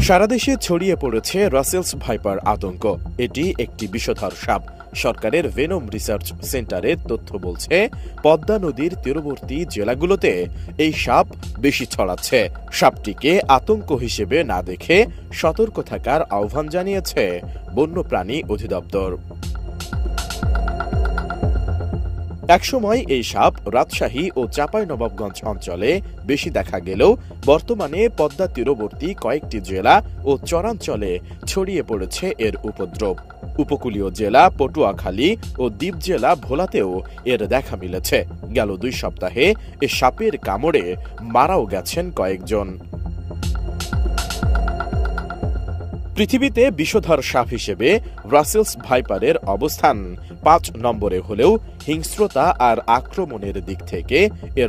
সারা দেশে ছড়িয়ে পড়েছে রাসেলস ভাইপার আতঙ্ক। এটি একটি বিষধর সাপ। সরকারের ভেনম রিসার্চ সেন্টারের তথ্য বলছে, পদ্মা নদীর তীরবর্তী জেলাগুলোতে এই সাপ বেশি ছড়াচ্ছে। সাপটিকে আতঙ্ক হিসেবে না দেখে সতর্ক থাকার আহ্বান জানিয়েছে বন্যপ্রাণী অধিদপ্তর। একসময় এই সাপ রাজশাহী ও চাঁপাইনবাবগঞ্জ অঞ্চলে বেশি দেখা গেলেও বর্তমানে পদ্মা তীরবর্তী কয়েকটি জেলা ও চরাঞ্চলে ছড়িয়ে পড়েছে এর উপদ্রব। উপকূলীয় জেলা পটুয়াখালী ও দ্বীপ জেলা ভোলাতেও এর দেখা মিলেছে। গেল 2 সপ্তাহে এ সাপের কামড়ে মারাও গেছেন কয়েকজন। পৃথিবীতে বিষধর সাপ হিসেবে রাসেলস ভাইপারের অবস্থান 5 নম্বরে হলেও হিংস্রতা আর আক্রমণের দিক থেকে এর